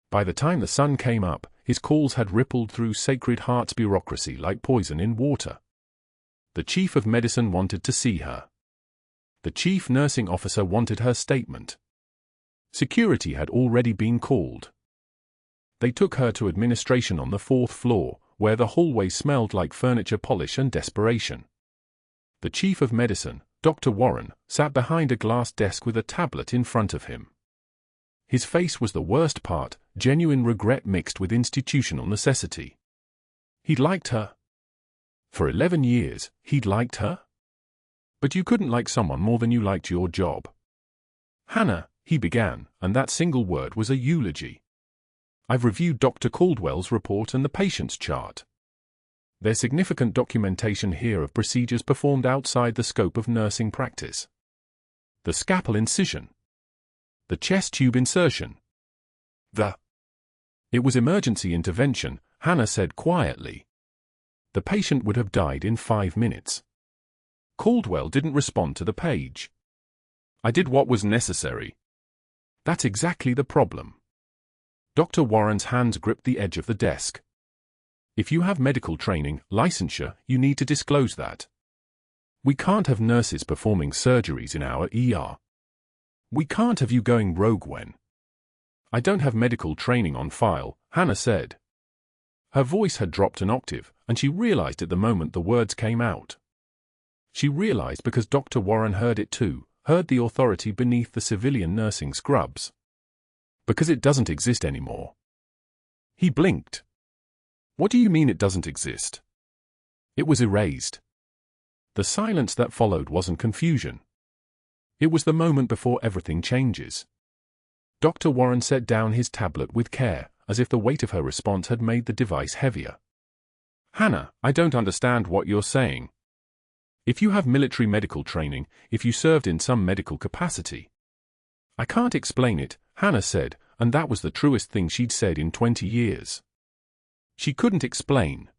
By the time the sun came up, his calls had rippled through Sacred Heart's bureaucracy like poison in water. The chief of medicine wanted to see her. The chief nursing officer wanted her statement. Security had already been called. They took her to administration on the 4th floor, where the hallway smelled like furniture polish and desperation. The chief of medicine, Dr. Warren, sat behind a glass desk with a tablet in front of him. His face was the worst part, genuine regret mixed with institutional necessity. He'd liked her. For 11 years, he'd liked her? But you couldn't like someone more than you liked your job. Hannah, he began, and that single word was a eulogy. I've reviewed Dr. Caldwell's report and the patient's chart. There's significant documentation here of procedures performed outside the scope of nursing practice. The scalpel incision. The chest tube insertion. It was emergency intervention, Hannah said quietly. The patient would have died in 5 minutes. Caldwell didn't respond to the page. I did what was necessary. That's exactly the problem. Dr. Warren's hands gripped the edge of the desk. If you have medical training, licensure, you need to disclose that. We can't have nurses performing surgeries in our ER. We can't have you going rogue when. I don't have medical training on file, Hannah said. Her voice had dropped an octave, and she realized it the moment the words came out. She realized because Dr. Warren heard it too, heard the authority beneath the civilian nursing scrubs. Because it doesn't exist anymore. He blinked. What do you mean it doesn't exist? It was erased. The silence that followed wasn't confusion. It was the moment before everything changes. Dr. Warren set down his tablet with care, as if the weight of her response had made the device heavier. Hannah, I don't understand what you're saying. If you have military medical training, if you served in some medical capacity. I can't explain it, Hannah said, and that was the truest thing she'd said in 20 years. She couldn't explain.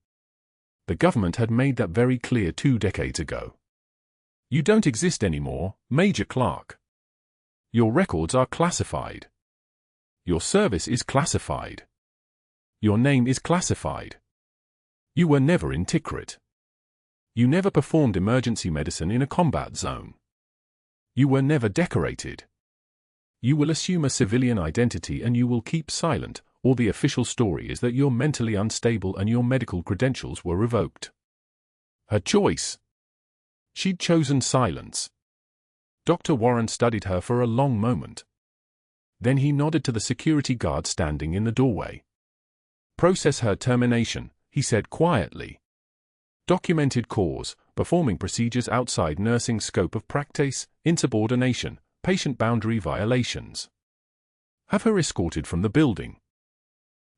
The government had made that very clear 2 decades ago. You don't exist anymore, Major Clarke. Your records are classified. Your service is classified. Your name is classified. You were never in Tikrit. You never performed emergency medicine in a combat zone. You were never decorated. You will assume a civilian identity and you will keep silent, or the official story is that you're mentally unstable and your medical credentials were revoked. Her choice. She'd chosen silence. Dr. Warren studied her for a long moment. Then he nodded to the security guard standing in the doorway. Process her termination, he said quietly. Documented cause, performing procedures outside nursing scope of practice, insubordination, patient boundary violations. Have her escorted from the building.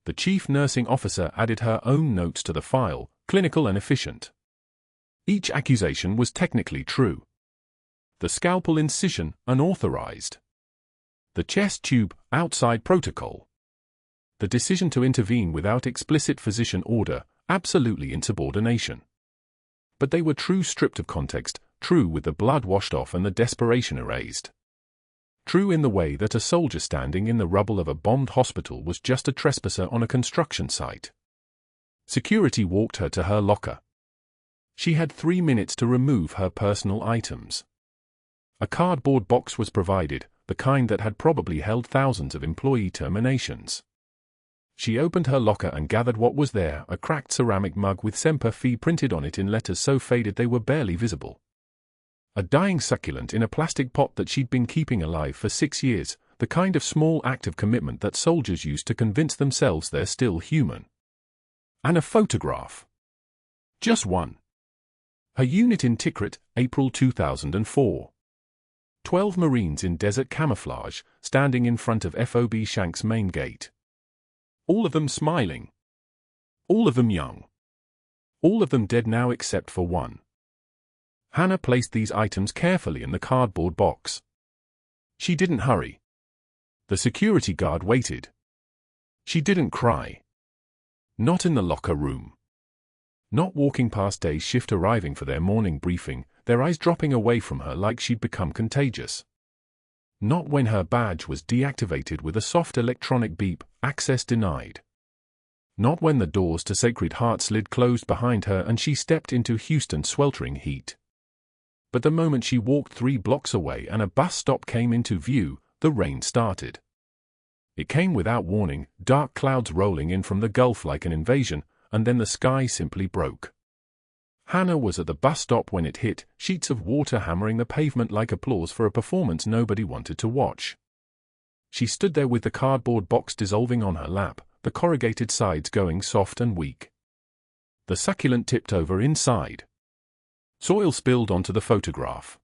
The chief nursing officer added her own notes to the file, clinical and efficient. Each accusation was technically true. The scalpel incision, unauthorized. The chest tube, outside protocol. The decision to intervene without explicit physician order, absolutely insubordination. But they were true stripped of context, true with the blood washed off and the desperation erased. True in the way that a soldier standing in the rubble of a bombed hospital was just a trespasser on a construction site. Security walked her to her locker. She had 3 minutes to remove her personal items. A cardboard box was provided, the kind that had probably held thousands of employee terminations. She opened her locker and gathered what was there, a cracked ceramic mug with Semper Fi printed on it in letters so faded they were barely visible. A dying succulent in a plastic pot that she'd been keeping alive for 6 years, the kind of small act of commitment that soldiers use to convince themselves they're still human. And a photograph. Just one. Her unit in Tikrit, April 2004. 12 Marines in desert camouflage, standing in front of FOB Shank's main gate. All of them smiling. All of them young. All of them dead now except for one. Hannah placed these items carefully in the cardboard box. She didn't hurry. The security guard waited. She didn't cry. Not in the locker room. Not walking past day shift arriving for their morning briefing, their eyes dropping away from her like she'd become contagious. Not when her badge was deactivated with a soft electronic beep, access denied. Not when the doors to Sacred Heart slid closed behind her and she stepped into Houston's sweltering heat. But the moment she walked 3 blocks away and a bus stop came into view, the rain started. It came without warning, dark clouds rolling in from the Gulf like an invasion, and then the sky simply broke. Hannah was at the bus stop when it hit, sheets of water hammering the pavement like applause for a performance nobody wanted to watch. She stood there with the cardboard box dissolving on her lap, the corrugated sides going soft and weak. The succulent tipped over inside. Soil spilled onto the photograph.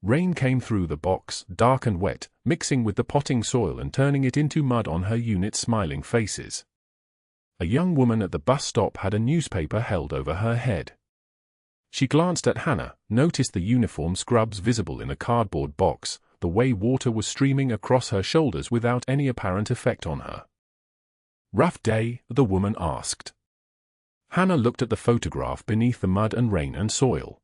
Rain came through the box, dark and wet, mixing with the potting soil and turning it into mud on her unit's smiling faces. A young woman at the bus stop had a newspaper held over her head. She glanced at Hannah, noticed the uniform scrubs visible in a cardboard box, the way water was streaming across her shoulders without any apparent effect on her. "Rough day?" the woman asked. Hannah looked at the photograph beneath the mud and rain and soil.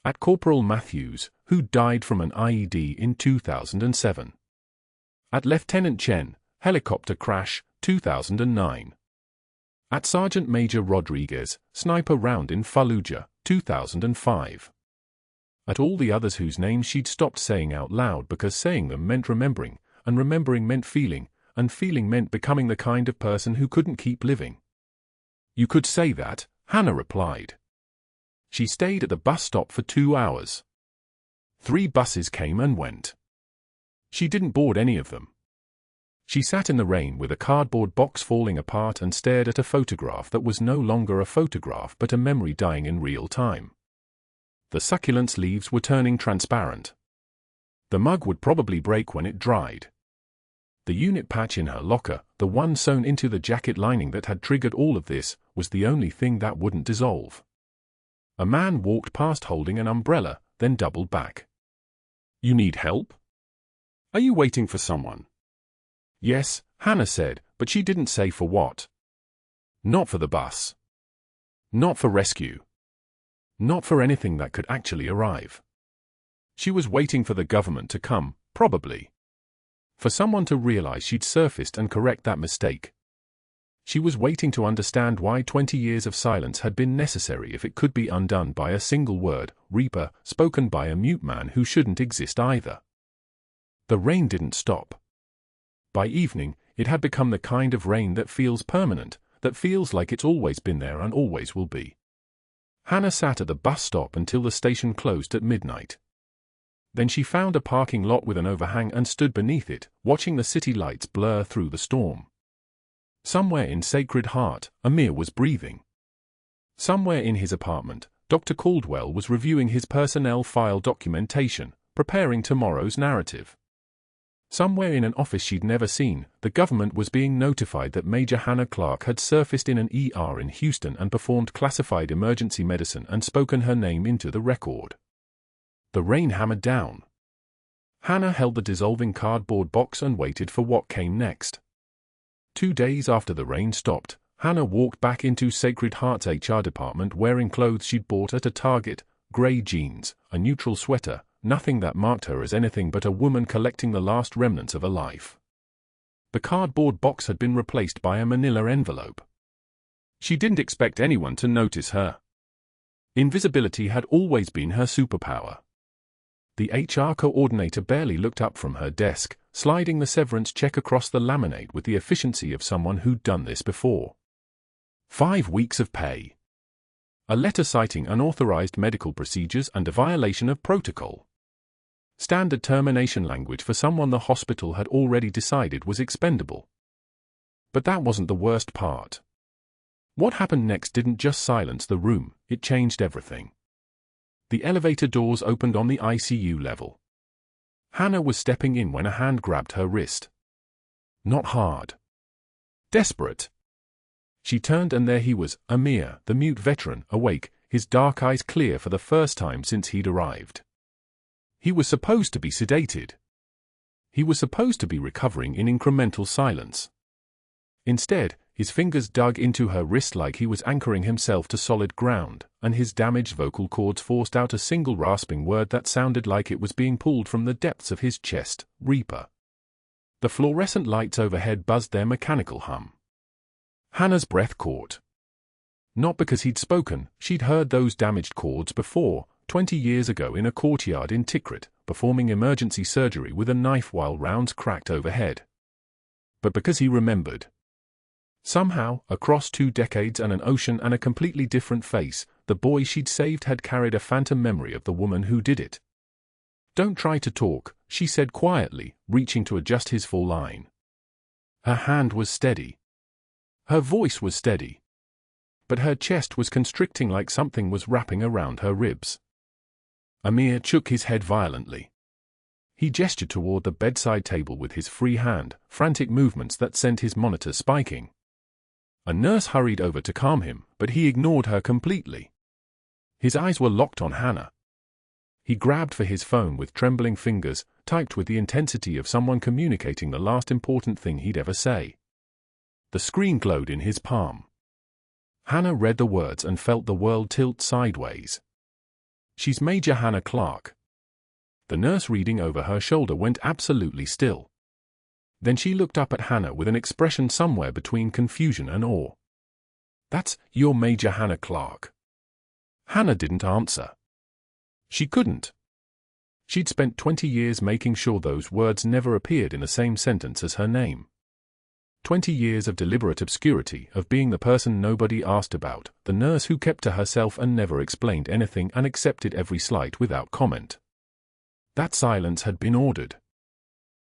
At Corporal Matthews, who died from an IED in 2007. At Lieutenant Chen, helicopter crash, 2009. At Sergeant Major Rodriguez, sniper round in Fallujah, 2005. At all the others whose names she'd stopped saying out loud because saying them meant remembering, and remembering meant feeling, and feeling meant becoming the kind of person who couldn't keep living. "You could say that," Hannah replied. She stayed at the bus stop for 2 hours. 3 buses came and went. She didn't board any of them. She sat in the rain with a cardboard box falling apart and stared at a photograph that was no longer a photograph but a memory dying in real time. The succulent's leaves were turning transparent. The mug would probably break when it dried. The unit patch in her locker, the one sewn into the jacket lining that had triggered all of this, was the only thing that wouldn't dissolve. A man walked past holding an umbrella, then doubled back. "You need help? Are you waiting for someone?" "Yes," Hannah said, but she didn't say for what. Not for the bus. Not for rescue. Not for anything that could actually arrive. She was waiting for the government to come, probably. For someone to realize she'd surfaced and correct that mistake. She was waiting to understand why 20 years of silence had been necessary if it could be undone by a single word, Reaper, spoken by a mute man who shouldn't exist either. The rain didn't stop. By evening, it had become the kind of rain that feels permanent, that feels like it's always been there and always will be. Hannah sat at the bus stop until the station closed at midnight. Then she found a parking lot with an overhang and stood beneath it, watching the city lights blur through the storm. Somewhere in Sacred Heart, Amir was breathing. Somewhere in his apartment, Dr. Caldwell was reviewing his personnel file documentation, preparing tomorrow's narrative. Somewhere in an office she'd never seen, the government was being notified that Major Hannah Clarke had surfaced in an ER in Houston and performed classified emergency medicine and spoken her name into the record. The rain hammered down. Hannah held the dissolving cardboard box and waited for what came next. 2 days after the rain stopped, Hannah walked back into Sacred Heart's HR department wearing clothes she'd bought at a Target, grey jeans, a neutral sweater, nothing that marked her as anything but a woman collecting the last remnants of a life. The cardboard box had been replaced by a manila envelope. She didn't expect anyone to notice her. Invisibility had always been her superpower. The HR coordinator barely looked up from her desk, sliding the severance check across the laminate with the efficiency of someone who'd done this before. 5 weeks of pay. A letter citing unauthorized medical procedures and a violation of protocol. Standard termination language for someone the hospital had already decided was expendable. But that wasn't the worst part. What happened next didn't just silence the room, it changed everything. The elevator doors opened on the ICU level. Hannah was stepping in when a hand grabbed her wrist. Not hard. Desperate. She turned and there he was, Amir, the mute veteran, awake, his dark eyes clear for the first time since he'd arrived. He was supposed to be sedated. He was supposed to be recovering in incremental silence. Instead, his fingers dug into her wrist like he was anchoring himself to solid ground, and his damaged vocal cords forced out a single rasping word that sounded like it was being pulled from the depths of his chest, Reaper. The fluorescent lights overhead buzzed their mechanical hum. Hannah's breath caught. Not because he'd spoken, she'd heard those damaged chords before, 20 years ago in a courtyard in Tikrit, performing emergency surgery with a knife while rounds cracked overhead. But because he remembered. Somehow, across 2 decades and an ocean and a completely different face, the boy she'd saved had carried a phantom memory of the woman who did it. "Don't try to talk," she said quietly, reaching to adjust his full line. Her hand was steady. Her voice was steady. but her chest was constricting like something was wrapping around her ribs. Amir shook his head violently. He gestured toward the bedside table with his free hand, frantic movements that sent his monitor spiking. A nurse hurried over to calm him, but he ignored her completely. His eyes were locked on Hannah. He grabbed for his phone with trembling fingers, typed with the intensity of someone communicating the last important thing he'd ever say. The screen glowed in his palm. Hannah read the words and felt the world tilt sideways. "She's Major Hannah Clarke." The nurse reading over her shoulder went absolutely still. Then she looked up at Hannah with an expression somewhere between confusion and awe. "That's your Major Hannah Clarke." Hannah didn't answer. She couldn't. She'd spent 20 years making sure those words never appeared in the same sentence as her name. 20 years of deliberate obscurity, of being the person nobody asked about, the nurse who kept to herself and never explained anything and accepted every slight without comment. That silence had been ordered.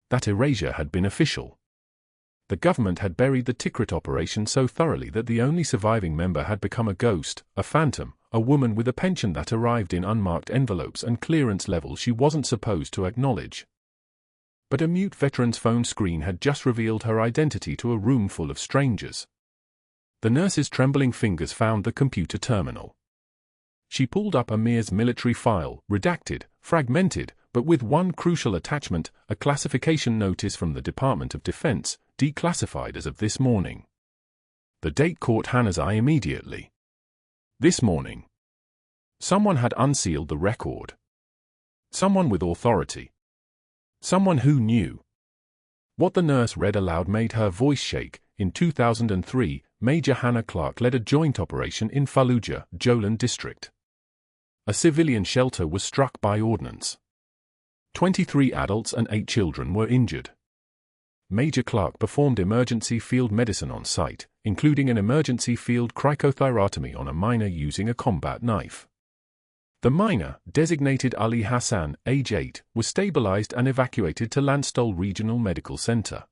That erasure had been official. The government had buried the Tikrit operation so thoroughly that the only surviving member had become a ghost, a phantom, a woman with a pension that arrived in unmarked envelopes and clearance levels she wasn't supposed to acknowledge. But a mute veteran's phone screen had just revealed her identity to a room full of strangers. The nurse's trembling fingers found the computer terminal. She pulled up Amir's military file, redacted, fragmented, but with one crucial attachment, a classification notice from the Department of Defense, declassified as of this morning. The date caught Hannah's eye immediately. This morning. Someone had unsealed the record. Someone with authority. Someone who knew. What the nurse read aloud made her voice shake. In 2003, Major Hannah Clarke led a joint operation in Fallujah, Jolan district. A civilian shelter was struck by ordnance. 23 adults and 8 children were injured. Major Clarke performed emergency field medicine on site, including an emergency field cricothyrotomy on a miner using a combat knife. The miner, designated Ali Hassan, age 8, was stabilized and evacuated to Landstuhl Regional Medical Center.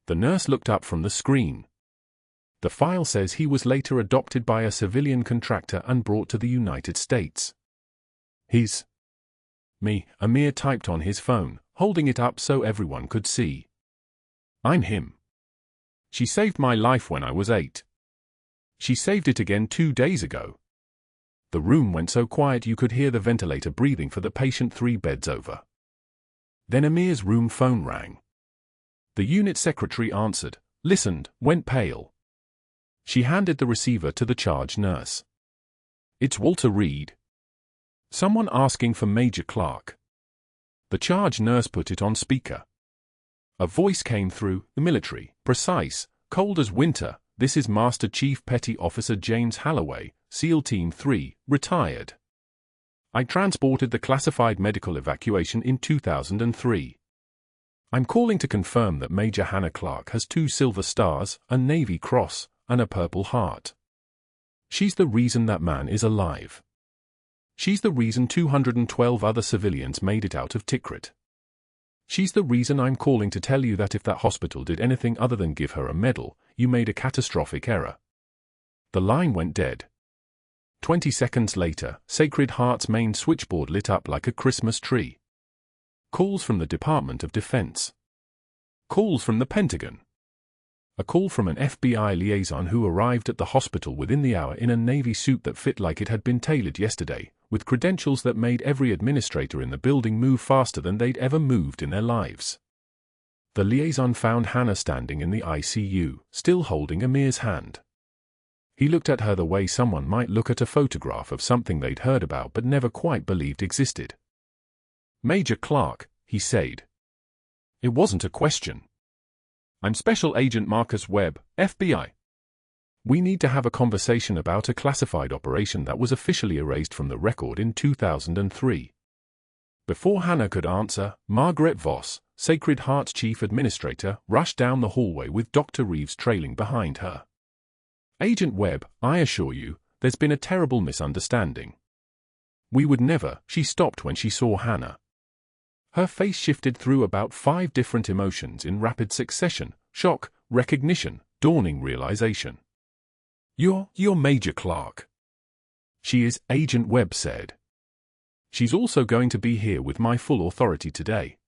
The nurse looked up from the screen. The file says he was later adopted by a civilian contractor and brought to the United States. Me, Amir typed on his phone, holding it up so everyone could see. "I'm him. She saved my life when I was 8. She saved it again 2 days ago." The room went so quiet you could hear the ventilator breathing for the patient 3 beds over. Then Amir's room phone rang. The unit secretary answered, listened, went pale. She handed the receiver to the charge nurse. "It's Walter Reed. Someone asking for Major Clarke." The charge nurse put it on speaker. A voice came through, military, precise, cold as winter. "This is Master Chief Petty Officer James Halloway, SEAL Team 3, retired. I transported the classified medical evacuation in 2003. I'm calling to confirm that Major Hannah Clarke has 2 Silver Stars, a Navy Cross, and a Purple Heart. She's the reason that man is alive. She's the reason 212 other civilians made it out of Tikrit. She's the reason I'm calling to tell you that if that hospital did anything other than give her a medal, you made a catastrophic error." The line went dead. 20 seconds later, Sacred Heart's main switchboard lit up like a Christmas tree. Calls from the Department of Defense. Calls from the Pentagon. A call from an FBI liaison who arrived at the hospital within the hour in a Navy suit that fit like it had been tailored yesterday, with credentials that made every administrator in the building move faster than they'd ever moved in their lives. The liaison found Hannah standing in the ICU, still holding Amir's hand. He looked at her the way someone might look at a photograph of something they'd heard about but never quite believed existed. "Major Clarke," he said. It wasn't a question. "I'm Special Agent Marcus Webb, FBI. We need to have a conversation about a classified operation that was officially erased from the record in 2003. Before Hannah could answer, Margaret Voss, Sacred Heart's chief administrator, rushed down the hallway with Dr. Reeves trailing behind her. "Agent Webb, I assure you, there's been a terrible misunderstanding. We would never." She stopped when she saw Hannah. Her face shifted through about 5 different emotions in rapid succession: shock, recognition, dawning realization. You're Major Clarke. She is, Agent Webb said. She's also going to be here with my full authority today.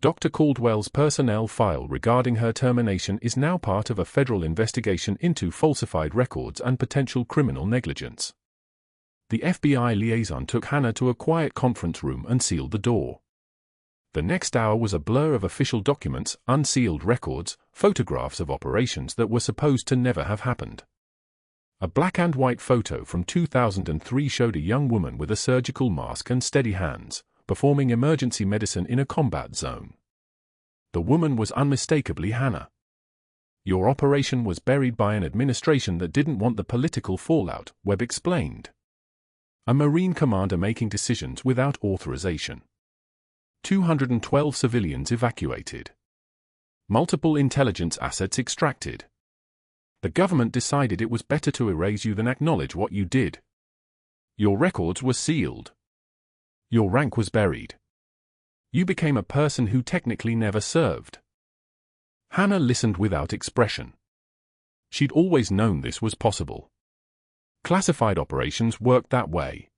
Dr. Caldwell's personnel file regarding her termination is now part of a federal investigation into falsified records and potential criminal negligence. The FBI liaison took Hannah to a quiet conference room and sealed the door. The next hour was a blur of official documents, unsealed records, photographs of operations that were supposed to never have happened. A black and white photo from 2003 showed a young woman with a surgical mask and steady hands, performing emergency medicine in a combat zone. The woman was unmistakably Hannah. Your operation was buried by an administration that didn't want the political fallout, Webb explained. A Marine commander making decisions without authorization. 212 civilians evacuated. Multiple intelligence assets extracted. The government decided it was better to erase you than acknowledge what you did. Your records were sealed. Your rank was buried. You became a person who technically never served. Hannah listened without expression. She'd always known this was possible. Classified operations worked that way.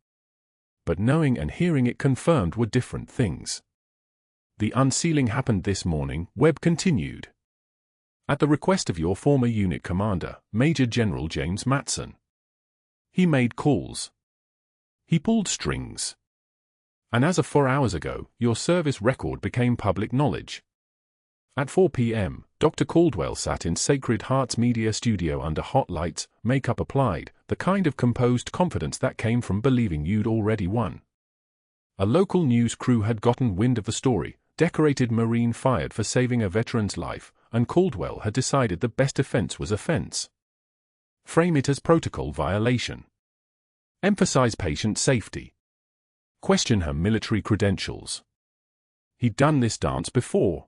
But knowing and hearing it confirmed were different things. The unsealing happened this morning, Webb continued. At the request of your former unit commander, Major General James Matson. He made calls. He pulled strings. And as of 4 hours ago, your service record became public knowledge. At 4 p.m., Dr. Caldwell sat in Sacred Heart's media studio under hot lights, makeup applied, the kind of composed confidence that came from believing you'd already won. A local news crew had gotten wind of the story, decorated Marine fired for saving a veteran's life, and Caldwell had decided the best defense was offense. Frame it as protocol violation. Emphasize patient safety. Question her military credentials. He'd done this dance before.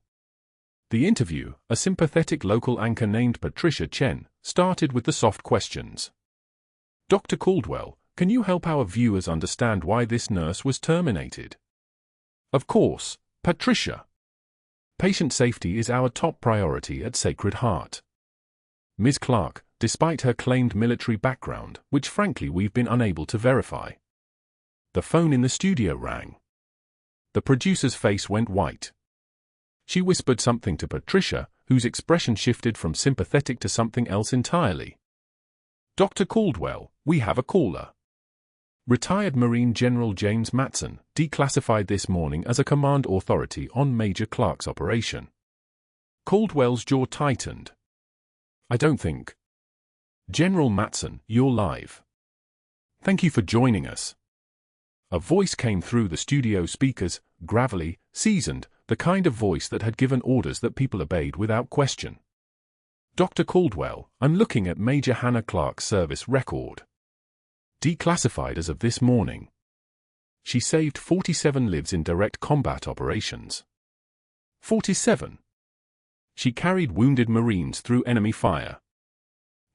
The interview, a sympathetic local anchor named Patricia Chen, started with the soft questions. Dr. Caldwell, can you help our viewers understand why this nurse was terminated? Of course, Patricia. Patient safety is our top priority at Sacred Heart. Ms. Clarke, despite her claimed military background, which frankly we've been unable to verify. The phone in the studio rang. The producer's face went white. She whispered something to Patricia, whose expression shifted from sympathetic to something else entirely. Dr. Caldwell, we have a caller. Retired Marine General James Matson, declassified this morning as a command authority on Major Clarke's operation. Caldwell's jaw tightened. I don't think. General Matson, you're live. Thank you for joining us. A voice came through the studio speakers, gravelly, seasoned, the kind of voice that had given orders that people obeyed without question. Dr. Caldwell, I'm looking at Major Hannah Clarke's service record. Declassified as of this morning. She saved 47 lives in direct combat operations. 47. She carried wounded Marines through enemy fire.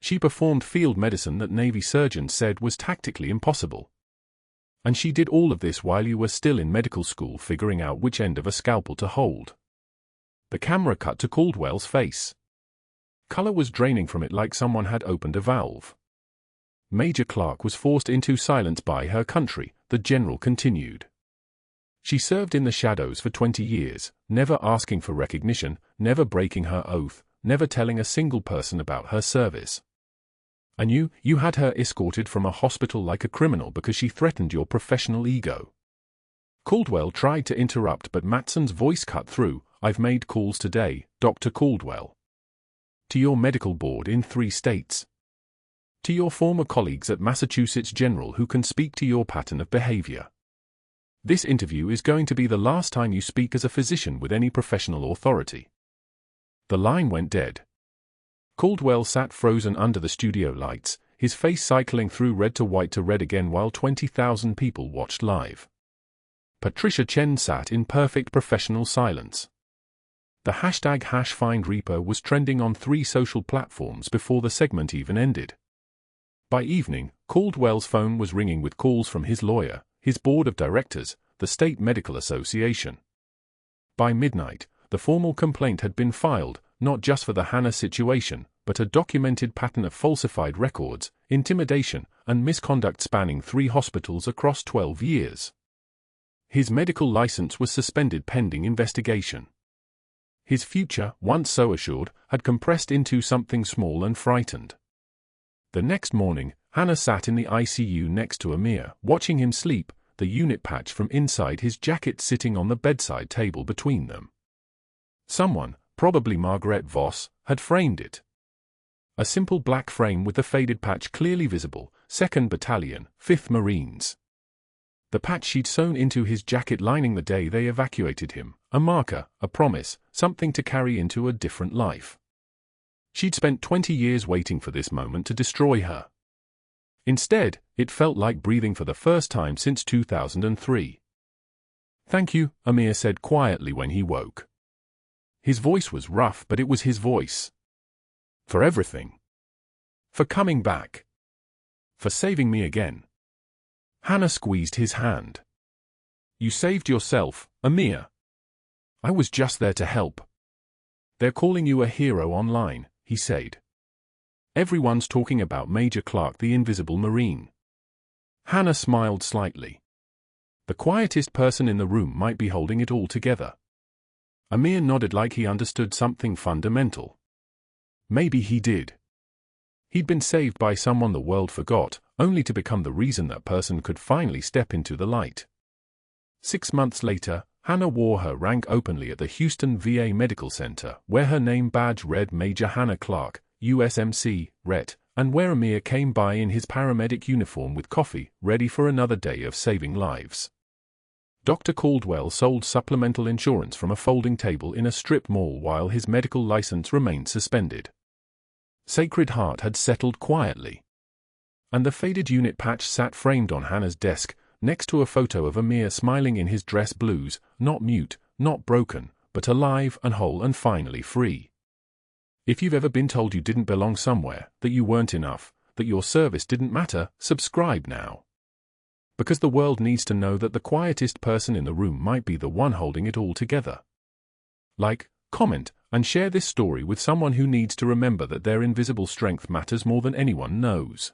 She performed field medicine that Navy surgeons said was tactically impossible. And she did all of this while you were still in medical school figuring out which end of a scalpel to hold. The camera cut to Caldwell's face. Color was draining from it like someone had opened a valve. Major Clarke was forced into silence by her country, the general continued. She served in the shadows for 20 years, never asking for recognition, never breaking her oath, never telling a single person about her service. And you had her escorted from a hospital like a criminal because she threatened your professional ego. Caldwell tried to interrupt, but Matson's voice cut through. I've made calls today, Dr. Caldwell. To your medical board in 3 states. To your former colleagues at Massachusetts General who can speak to your pattern of behavior. This interview is going to be the last time you speak as a physician with any professional authority. The line went dead. Caldwell sat frozen under the studio lights, his face cycling through red to red again while 20,000 people watched live. Patricia Chen sat in perfect professional silence. The hashtag #FindReaper was trending on 3 social platforms before the segment even ended. By evening, Caldwell's phone was ringing with calls from his lawyer, his board of directors, the State Medical Association. By midnight, the formal complaint had been filed, not just for the Hannah situation, but a documented pattern of falsified records, intimidation, and misconduct spanning 3 hospitals across 12 years. His medical license was suspended pending investigation. His future, once so assured, had compressed into something small and frightened. The next morning, Hannah sat in the ICU next to Amir, watching him sleep, the unit patch from inside his jacket sitting on the bedside table between them. Someone, probably Margaret Voss, had framed it. A simple black frame with the faded patch clearly visible, 2nd Battalion, 5th Marines. The patch she'd sewn into his jacket lining the day they evacuated him, a marker, a promise, something to carry into a different life. She'd spent 20 years waiting for this moment to destroy her. Instead, it felt like breathing for the first time since 2003. "Thank you," Amir said quietly when he woke. His voice was rough, but it was his voice. "For everything. For coming back. For saving me again." Hannah squeezed his hand. "You saved yourself, Amir. I was just there to help." "They're calling you a hero online," he said. "Everyone's talking about Major Clarke, the Invisible Marine." Hannah smiled slightly. The quietest person in the room might be holding it all together. Amir nodded like he understood something fundamental. Maybe he did. He'd been saved by someone the world forgot, only to become the reason that person could finally step into the light. 6 months later, Hannah wore her rank openly at the Houston VA Medical Center, where her name badge read Major Hannah Clarke, USMC, RET, and where Amir came by in his paramedic uniform with coffee, ready for another day of saving lives. Dr. Caldwell sold supplemental insurance from a folding table in a strip mall while his medical license remained suspended. Sacred Heart had settled quietly. And the faded unit patch sat framed on Hannah's desk, next to a photo of Amir smiling in his dress blues, not mute, not broken, but alive and whole and finally free. If you've ever been told you didn't belong somewhere, that you weren't enough, that your service didn't matter, subscribe now. Because the world needs to know that the quietest person in the room might be the one holding it all together. Like, comment, and share this story with someone who needs to remember that their invisible strength matters more than anyone knows.